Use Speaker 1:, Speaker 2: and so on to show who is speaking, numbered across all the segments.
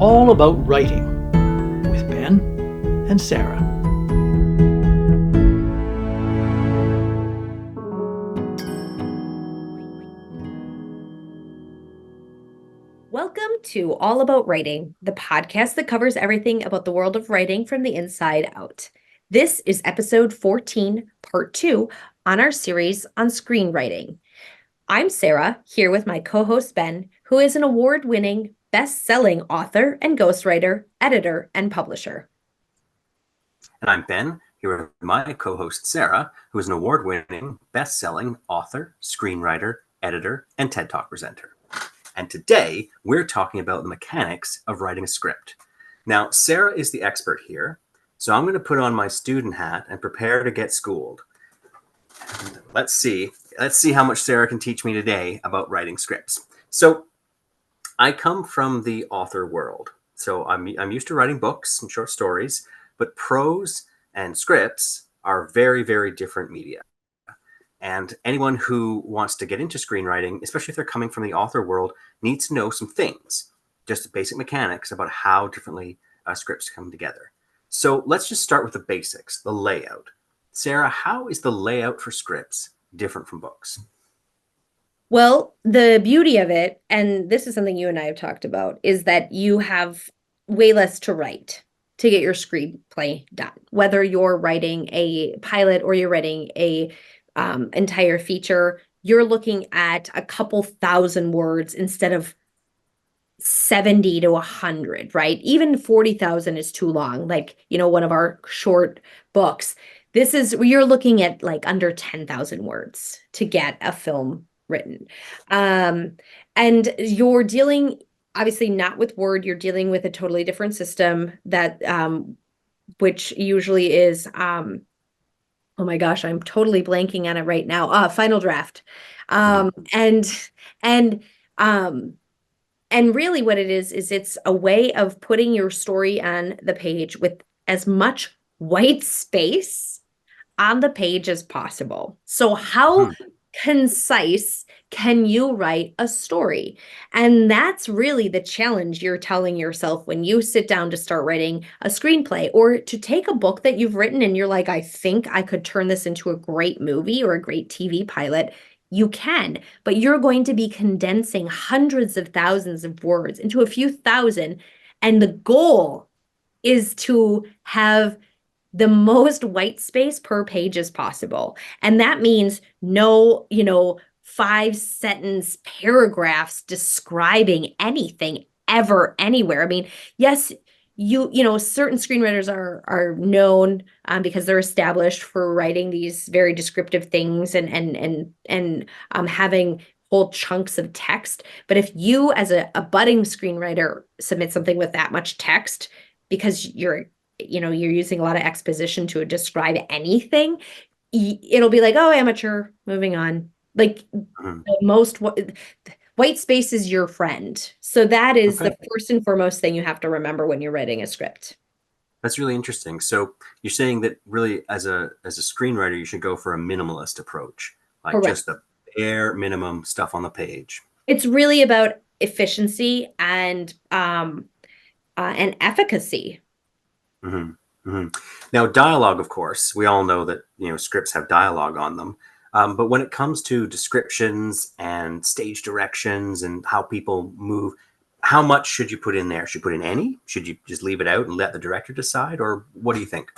Speaker 1: All About Writing with Ben and Sara.
Speaker 2: Welcome to All About Writing, the podcast that covers everything about the world of writing from the inside out. This is episode 14, part 2, on our series on screenwriting. I'm Sara, here with my co-host Ben, who is an award-winning, best-selling author and ghostwriter, editor, and publisher.
Speaker 3: And I'm Ben, here with my co-host Sara, who is an award-winning, best-selling author, screenwriter, editor, and TED Talk presenter. And today, we're talking about the mechanics of writing a script. Now, Sara is the expert here, so I'm going to put on my student hat and prepare to get schooled. And let's see how much Sara can teach me today about writing scripts. So, I come from the author world. So I'm used to writing books and short stories, but prose and scripts are very, very different media. And anyone who wants to get into screenwriting, especially if they're coming from the author world, needs to know some things, just the basic mechanics about how differently scripts come together. So let's just start with the basics, the layout. Sara, how is the layout for scripts different from books?
Speaker 2: Well, the beauty of it, and this is something you and I have talked about, is that you have way less to write to get your screenplay done. Whether you're writing a pilot or you're writing a entire feature, you're looking at a couple thousand words instead of 70 to 100, right? Even 40,000 is too long. Like, one of our short books. You're looking at like under 10,000 words to get a film written. And you're dealing, obviously not with Word, you're dealing with a totally different system that, which usually is, oh my gosh, I'm totally blanking on it right now. Final Draft. And really what it is it's a way of putting your story on the page with as much white space on the page as possible. So how concise can you write a story? And that's really the challenge you're telling yourself when you sit down to start writing a screenplay, or to take a book that you've written and you're like, I think I could turn this into a great movie or a great TV pilot. You can, but you're going to be condensing hundreds of thousands of words into a few thousand. And the goal is to have the most white space per page as possible. And that means no, 5-sentence paragraphs describing anything ever, anywhere. I mean, yes, certain screenwriters are known because they're established for writing these very descriptive things and having whole chunks of text. But if you, as a budding screenwriter, submit something with that much text because you're using a lot of exposition to describe anything, it'll be like, oh, amateur, moving on. Like most white space is your friend. So that is the first and foremost thing you have to remember when you're writing a script.
Speaker 3: That's really interesting. So you're saying that really as a screenwriter, you should go for a minimalist approach, like Correct. Just the bare minimum stuff on the page.
Speaker 2: It's really about efficiency and efficacy.
Speaker 3: Now, dialogue, of course, we all know that scripts have dialogue on them. But when it comes to descriptions and stage directions and how people move, how much should you put in there? Should you put in any? Should you just leave it out and let the director decide? Or what do you think?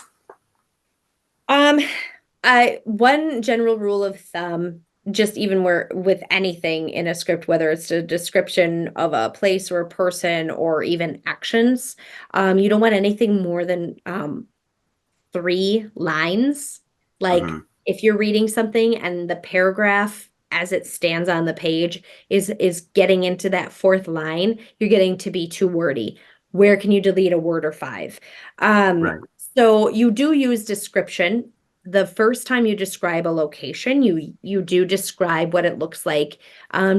Speaker 2: One general rule of thumb, just even with anything in a script, whether it's a description of a place or a person or even actions, you don't want anything more than 3 lines. Like if you're reading something and the paragraph as it stands on the page is getting into that 4th line, you're getting to be too wordy. Where can you delete a word or 5? Right. So you do use description. The first time you describe a location, you do describe what it looks like,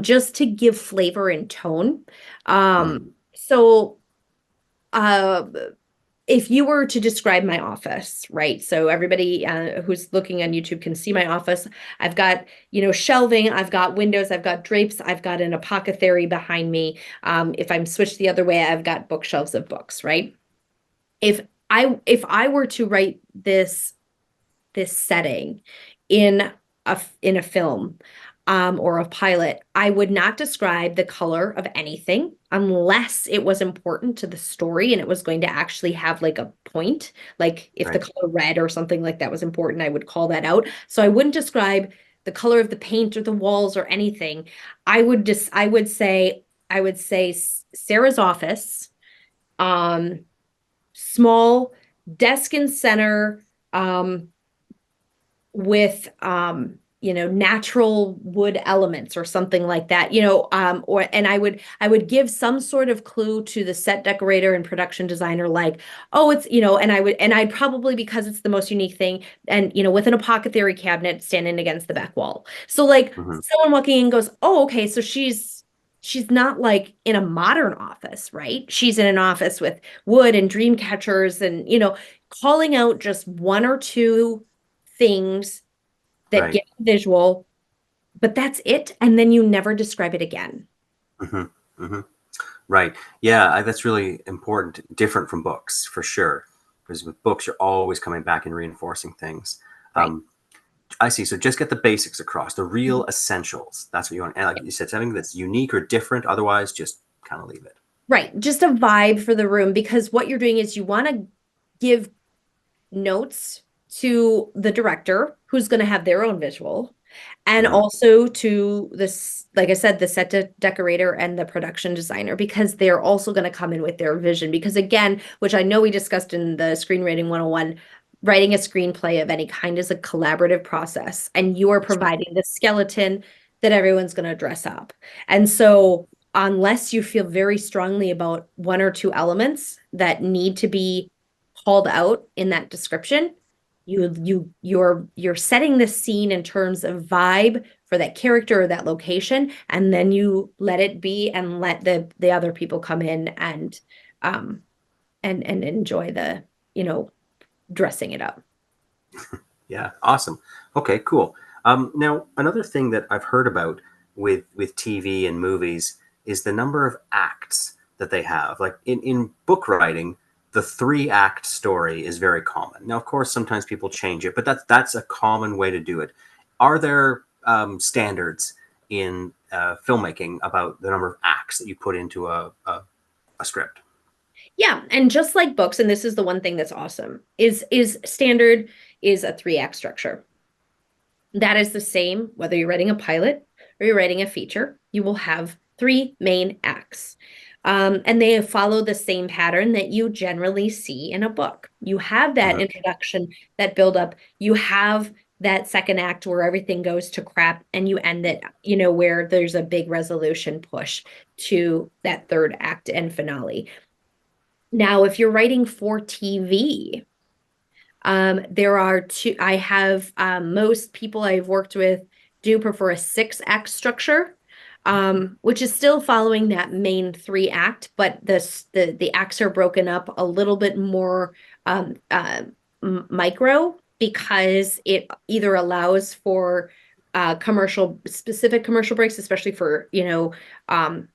Speaker 2: just to give flavor and tone. So if you were to describe my office, right? So everybody who's looking on YouTube can see my office. I've got, shelving, I've got windows, I've got drapes, I've got an apothecary behind me. If I'm switched the other way, I've got bookshelves of books, right? If I were to write this setting in a film, or a pilot, I would not describe the color of anything unless it was important to the story and it was going to actually have like a point. Like if the
Speaker 3: Right.
Speaker 2: color red or something like that was important, I would call that out. So I wouldn't describe the color of the paint or the walls or anything. I would say Sarah's office, small desk in center, with natural wood elements or something like that, and I would give some sort of clue to the set decorator and production designer, like, oh, it's, and I'd probably, because it's the most unique thing, and with an apothecary cabinet standing against the back wall. So like
Speaker 3: Mhm.
Speaker 2: someone walking in goes, oh, okay, so she's not like in a modern office, right? She's in an office with wood and dream catchers and, calling out just one or two things that
Speaker 3: Right.
Speaker 2: get visual, but that's it. And then you never describe it again.
Speaker 3: Hmm. Hmm. Right. Yeah, that's really important. Different from books, for sure. Because with books, you're always coming back and reinforcing things.
Speaker 2: Right.
Speaker 3: Um, I see. So just get the basics across, the real essentials. That's what you want. And like you said, something that's unique or different. Otherwise, just kind of leave it.
Speaker 2: Right. Just a vibe for the room, because what you're doing is you want to give notes to the director who's going to have their own visual, and
Speaker 3: Mhm.
Speaker 2: also to this, like I said, the set decorator and the production designer, because they're also going to come in with their vision. Because again, which I know we discussed in the screenwriting 101, writing a screenplay of any kind is a collaborative process, and you are
Speaker 3: That's right.
Speaker 2: providing the skeleton that everyone's going to dress up. And so unless you feel very strongly about one or two elements that need to be called out in that description, you're setting the scene in terms of vibe for that character or that location, and then you let it be and let the other people come in um and enjoy the, dressing it up.
Speaker 3: Yeah. Awesome. Okay. Cool. Now, another thing that I've heard about with TV and movies is the number of acts that they have. Like in book writing, the 3 act story is very common. Now, of course, sometimes people change it, but that's a common way to do it. Are there standards in filmmaking about the number of acts that you put into a script?
Speaker 2: Yeah, and just like books, and this is the one thing that's awesome, is standard is a 3-act structure. That is the same whether you're writing a pilot or you're writing a feature. You will have 3 main acts. And they follow the same pattern that you generally see in a book. You have that
Speaker 3: Mhm.
Speaker 2: introduction, that build up. You have that second act where everything goes to crap, and you end it, where there's a big resolution push to that third act and finale. Now, if you're writing for TV, there are two. I have most people I've worked with do prefer a 6-act structure, which is still following that main 3-act, but the acts are broken up a little bit more micro, because it either allows for specific commercial breaks, especially for um,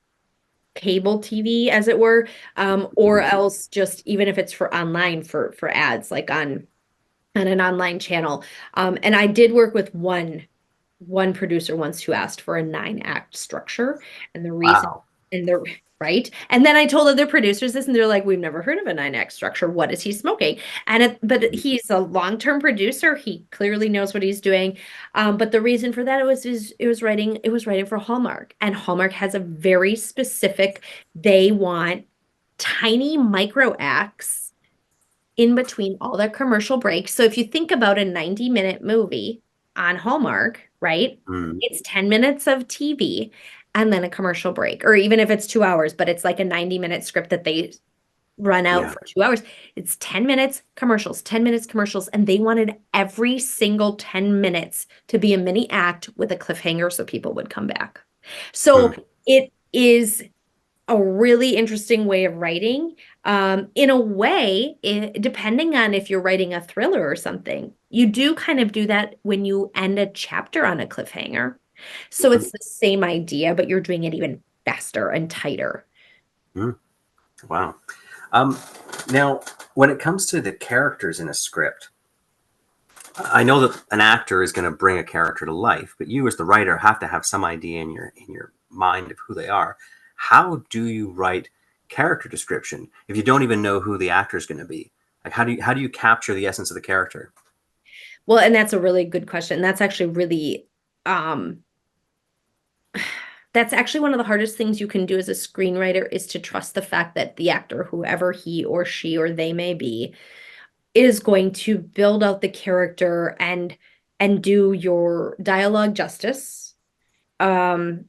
Speaker 2: cable TV, as it were, or
Speaker 3: Mhm.
Speaker 2: else just even if it's for online for ads, like on an online channel. And I did work with one producer once who asked for a 9-act structure, and the reason
Speaker 3: Wow.
Speaker 2: and the right. And then I told other producers this, and they're like, "We've never heard of a 9-act structure. What is he smoking?" But he's a long-term producer. He clearly knows what he's doing. But the reason for that it was writing for Hallmark, and Hallmark has a very specific. They want tiny micro acts in between all their commercial breaks. So if you think about a 90-minute movie on Hallmark, right?
Speaker 3: Mhm.
Speaker 2: It's 10 minutes of TV and then a commercial break. Or even if it's 2 hours, but it's like a 90-minute script that they run out
Speaker 3: Yeah.
Speaker 2: for 2 hours. It's 10 minutes commercials, 10 minutes commercials. And they wanted every single 10 minutes to be a mini act with a cliffhanger so people would come back. So
Speaker 3: Hmm.
Speaker 2: it is a really interesting way of writing. In a way, depending on if you're writing a thriller or something, you do kind of do that when you end a chapter on a cliffhanger. So
Speaker 3: Mhm.
Speaker 2: it's the same idea, but you're doing it even faster and tighter.
Speaker 3: Mm. Wow. Um, Now, when it comes to the characters in a script, I know that an actor is going to bring a character to life, but you as the writer have to have some idea in your mind of who they are. How do you write character description if you don't even know who the actor is going to be? Like how do you capture the essence of the character?
Speaker 2: Well, and that's a really good question. That's actually really um that's actually one of the hardest things you can do as a screenwriter is to trust the fact that the actor, whoever he or she or they may be, is going to build out the character and do your dialogue justice, and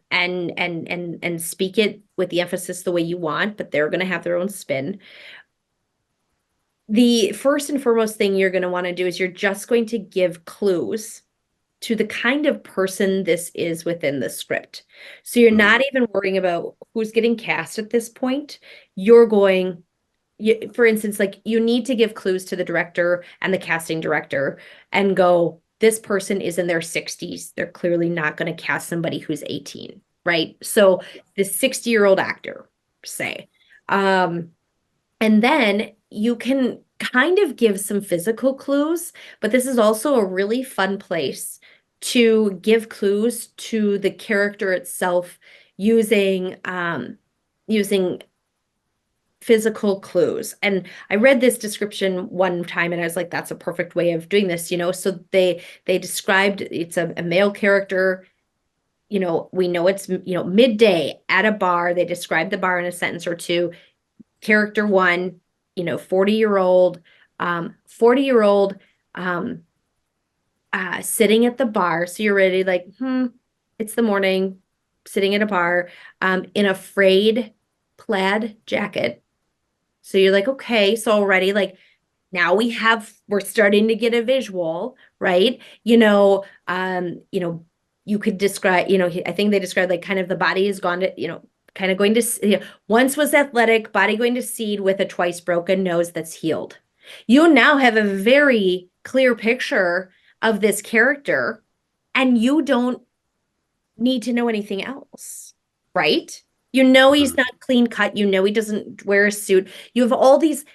Speaker 2: speak it with the emphasis the way you want, but they're going to have their own spin. The first and foremost thing you're going to want to do is you're just going to give clues to the kind of person this is within the script. So you're
Speaker 3: Mhm.
Speaker 2: not even worrying about who's getting cast at this point. You're going, for instance, like you need to give clues to the director and the casting director and go, this person is in their 60s. They're clearly not going to cast somebody who's 18, right? So the 60-year-old actor, say. Um, and then you can kind of give some physical clues, but this is also a really fun place to give clues to the character itself using physical clues. And I read this description one time and I was like, that's a perfect way of doing this, you know. So they described it's a male character, you know, we know it's, you know, midday at a bar. They described the bar in a sentence or two. Character one, you know, 40-year-old um sitting at the bar. So you're ready, like, it's the morning, sitting at a bar, in a frayed plaid jacket. So you're like, okay, so already like now we're starting to get a visual, right? You could describe, I think they described like kind of the body has gone to, kind of going to, once was athletic, body going to seed with a twice broken nose that's healed. You now have a very clear picture of this character, and you don't need to know anything else, right? You know he's
Speaker 3: Mhm.
Speaker 2: not clean cut. You know he doesn't wear a suit. You have all these.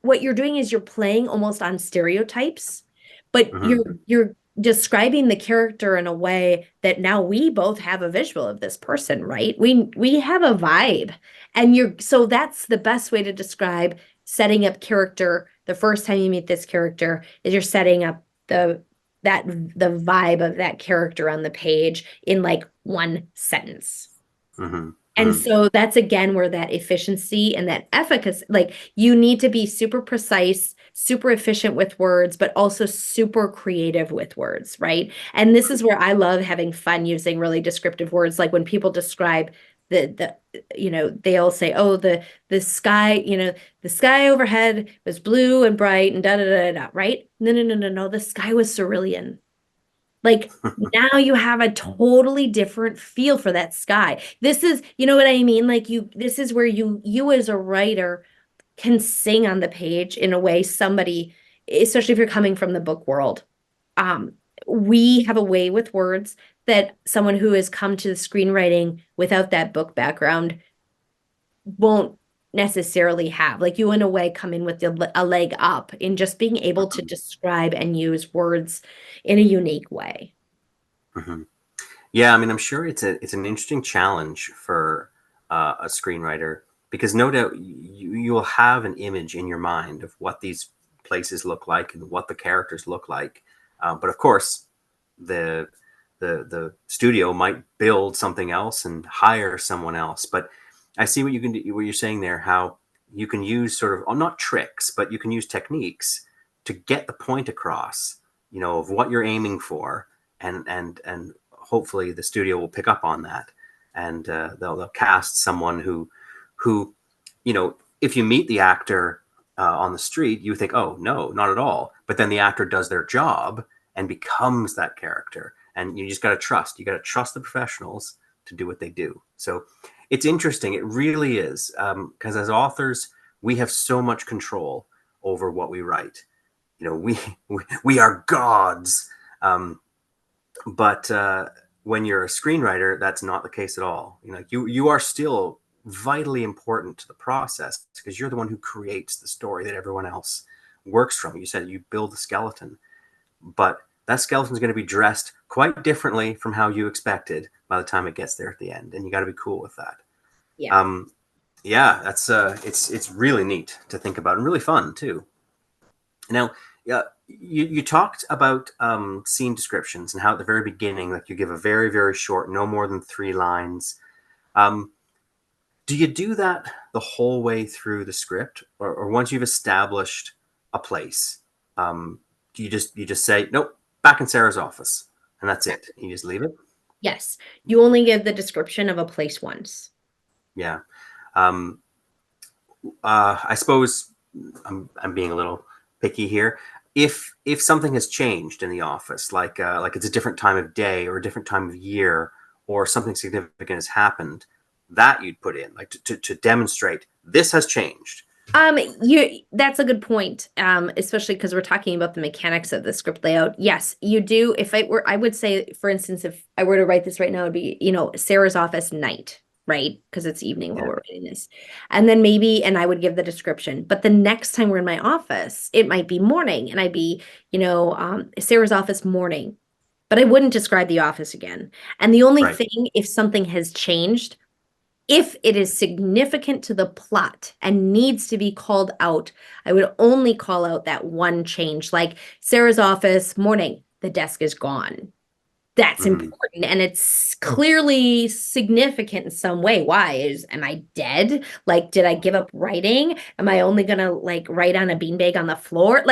Speaker 2: What you're doing is you're playing almost on stereotypes, but
Speaker 3: Mhm.
Speaker 2: you're describing the character in a way that now we both have a visual of this person, right? We have a vibe, and so that's the best way to describe setting up character. The first time you meet this character is you're setting up the vibe of that character on the page in like one sentence.
Speaker 3: Mhm.
Speaker 2: And
Speaker 3: Mhm.
Speaker 2: so that's again where that efficiency and that efficacy, like you need to be super precise, super efficient with words, but also super creative with words, right? And this is where I love having fun using really descriptive words. Like when people describe they'll say, oh, the sky, the sky overhead was blue and bright and da da da da, right? No, no, no, no, no. The sky was cerulean. Like now you have a totally different feel for that sky. This is, you know what I mean? Like this is where you as a writer can sing on the page in a way somebody, especially if you're coming from the book world. Um, we have a way with words that someone who has come to the screenwriting without that book background won't necessarily have. Like you, in a way, come in with a leg up in just being able to describe and use words in a unique way.
Speaker 3: Mhm. Yeah, I mean, I'm sure it's an interesting challenge for a screenwriter because no doubt you'll have an image in your mind of what these places look like and what the characters look like. But of course, the the studio might build something else and hire someone else. But I see what you can do, what you're saying there, how you can use sort of, well, not tricks, but you can use techniques to get the point across, of what you're aiming for, and hopefully the studio will pick up on that, and they'll cast someone who if you meet the actor on the street, you think, oh no, not at all, but then the actor does their job and becomes that character, and you just got to trust the professionals to do what they do. So it's interesting. It really is. Because as authors, we have so much control over what we write. You know, we are gods. But when you're a screenwriter, that's not the case at all. You know, you are still vitally important to the process because you're the one who creates the story that everyone else works from. You said you build the skeleton, but that skeleton is going to be dressed quite differently from how you expected by the time it gets there at the end, and you got to be cool with that.
Speaker 2: Yeah.
Speaker 3: Yeah, that's it's really neat to think about and really fun too. Now, yeah, you talked about scene descriptions and how at the very beginning, like you give a very, very short, no more than 3 lines. Do you do that the whole way through the script, or once you've established a place, do you just say, nope, back in Sarah's office, and that's it? You just leave it?
Speaker 2: Yes. You only give the description of a place once.
Speaker 3: Yeah. I suppose I'm being a little picky here. If something has changed in the office, like it's a different time of day or a different time of year, or something significant has happened, that you'd put in, like to demonstrate this has changed.
Speaker 2: That's a good point. Especially because we're talking about the mechanics of the script layout. Yes, you do. I would say, for instance, if I were to write this right now, it'd be, Sarah's office night, right? Because it's evening while
Speaker 3: Yeah.
Speaker 2: we're writing this. And then and I would give the description. But the next time we're in my office, it might be morning, and I'd be, Sarah's office morning. But I wouldn't describe the office again. And the only
Speaker 3: Right.
Speaker 2: thing, if something has changed, if it is significant to the plot and needs to be called out, I would only call out that one change, like Sarah's office, morning, the desk is gone. That's important, and it's clearly significant in some way. Why? Am I dead? Like, did I give up writing? Am I only gonna write on a beanbag on the floor?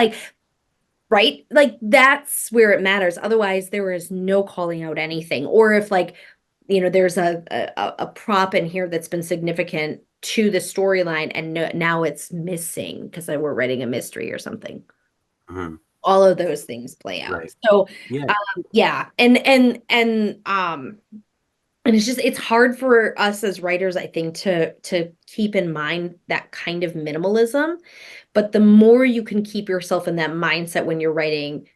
Speaker 2: Right? Like, that's where it matters. Otherwise, there is no calling out anything. Or if there's a prop in here that's been significant to the storyline, and now it's missing because we're writing a mystery or something.
Speaker 3: Mm-hmm.
Speaker 2: All of those things play out.
Speaker 3: Right.
Speaker 2: So
Speaker 3: Yeah.
Speaker 2: yeah, and it's hard for us as writers, I think, to keep in mind that kind of minimalism. But the more you can keep yourself in that mindset when you're writing,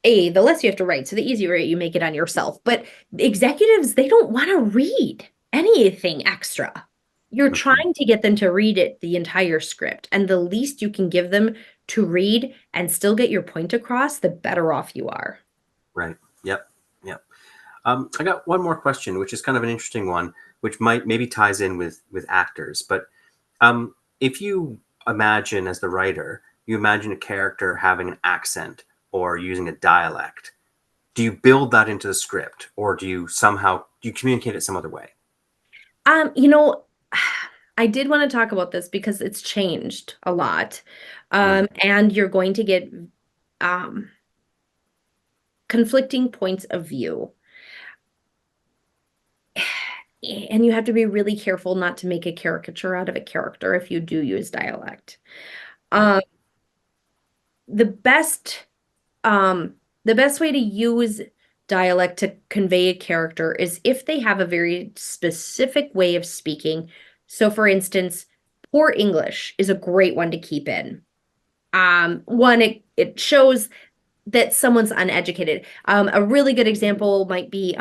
Speaker 2: the less you have to write. So the easier you make it on yourself. But executives, they don't want to read anything extra. You're trying to get them to read the entire script. And the least you can give them to read and still get your point across, the better off you are.
Speaker 3: Right. Yep. Yep. I got one more question, which is kind of an interesting one, which maybe ties in with actors. But if you imagine, as the writer, you imagine a character having an accent or using a dialect, do you build that into the script, or do you communicate it some other way?
Speaker 2: I did want to talk about this because it's changed a lot. And you're going to get conflicting points of view. And you have to be really careful not to make a caricature out of a character if you do use dialect. The best way to use dialect to convey a character is if they have a very specific way of speaking. So, for instance, poor English is a great one to keep in. It shows that someone's uneducated. A really good example might be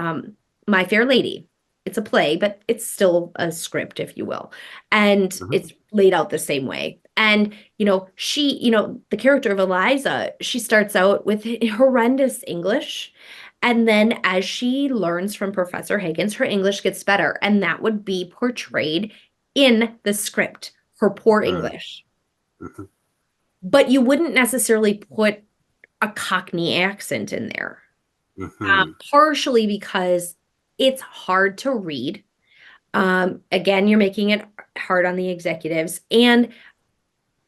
Speaker 2: My Fair Lady. It's a play, but it's still a script, if you will. And it's laid out the same way. And, the character of Eliza, she starts out with horrendous English. And then as she learns from Professor Higgins, her English gets better. And that would be portrayed in the script, her poor English. But you wouldn't necessarily put a Cockney accent in there. Partially because it's hard to read. Again, you're making it hard on the executives and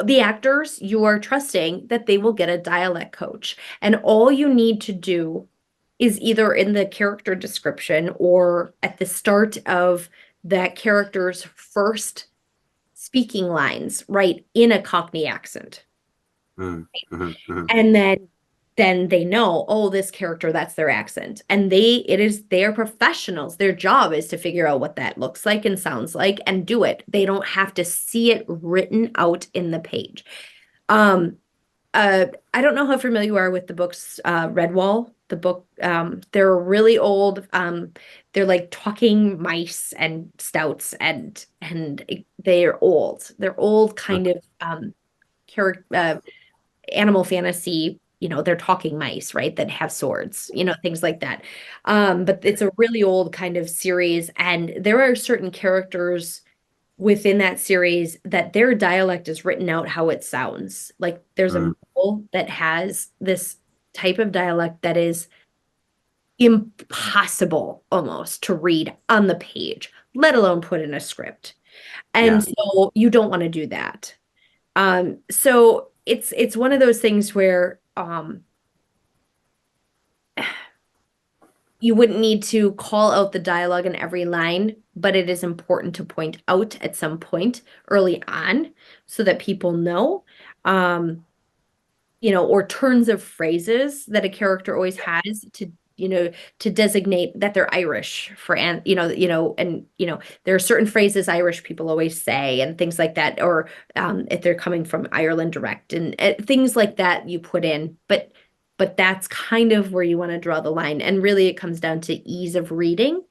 Speaker 2: the actors. You are trusting that they will get a dialect coach. And all you need to do is either in the character description or at the start of that character's first speaking lines, write in a Cockney accent. And then then they know, oh, this character, that's their accent. And they are professionals. Their job is to figure out what that looks like and sounds like and do it. They don't have to see it written out in the page. I don't know how familiar you are with the books, Redwall, the book. They're really old. They're like talking mice and stouts, and they're old. They're old kind of animal fantasy. They're talking mice, right? That have swords, things like that. But it's a really old kind of series, and there are certain characters within that series that their dialect is written out how it sounds. Like there's a mole that has this type of dialect that is impossible almost to read on the page, let alone put in a script. And so you don't want to do that. So it's one of those things where you wouldn't need to call out the dialogue in every line, but it is important to point out at some point early on so that people know, or turns of phrases that a character always has to designate that they're Irish and there are certain phrases Irish people always say and things like that, or if they're coming from Ireland direct and things like that you put in, but that's kind of where you want to draw the line. And really it comes down to ease of reading.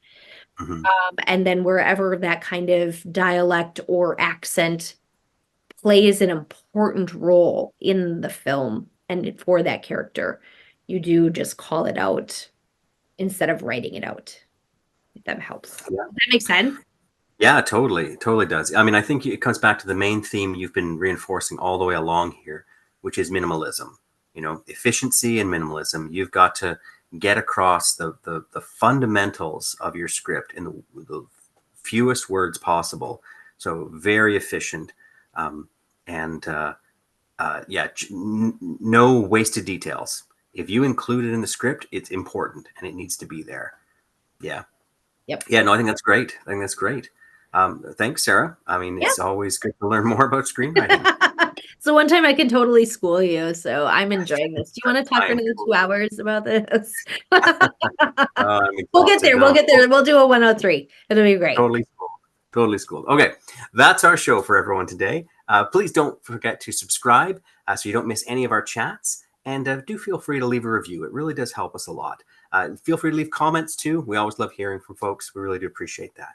Speaker 2: And then wherever that kind of dialect or accent plays an important role in the film and for that character, you do just call it out instead of writing it out, if that helps.
Speaker 3: Yeah.
Speaker 2: Does that make sense?
Speaker 3: Yeah, totally does. I mean, I think it comes back to the main theme you've been reinforcing all the way along here, which is minimalism. Efficiency and minimalism. You've got to get across the fundamentals of your script in the fewest words possible. So very efficient, no wasted details. If you include it in the script, it's important and it needs to be there. Yeah.
Speaker 2: Yep.
Speaker 3: Yeah, no, I think that's great. Thanks, Sarah. I mean, it's always good to learn more about screenwriting.
Speaker 2: So one time I can totally school you, so I'm enjoying this. Do you want to talk for another 2 hours about this? We'll get there. We'll do a 103. It'll be great.
Speaker 3: Totally schooled. Okay, that's our show for everyone today. Please don't forget to subscribe so you don't miss any of our chats. And do feel free to leave a review. It really does help us a lot. Feel free to leave comments too. We always love hearing from folks. We really do appreciate that.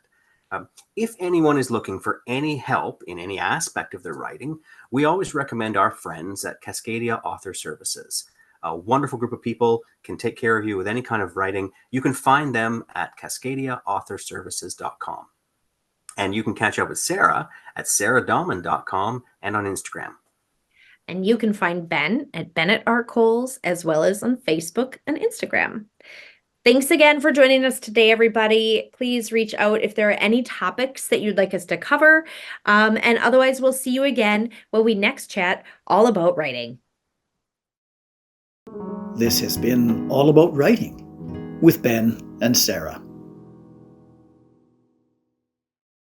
Speaker 3: If anyone is looking for any help in any aspect of their writing, we always recommend our friends at Cascadia Author Services. A wonderful group of people can take care of you with any kind of writing. You can find them at cascadiaauthorservices.com. And you can catch up with Sara at saradahman.com and on Instagram.
Speaker 2: And you can find Ben at Bennett Art Coles, as well as on Facebook and Instagram. Thanks again for joining us today, everybody. Please reach out if there are any topics that you'd like us to cover. And otherwise, we'll see you again when we next chat all about writing.
Speaker 1: This has been All About Writing with Ben and Sara.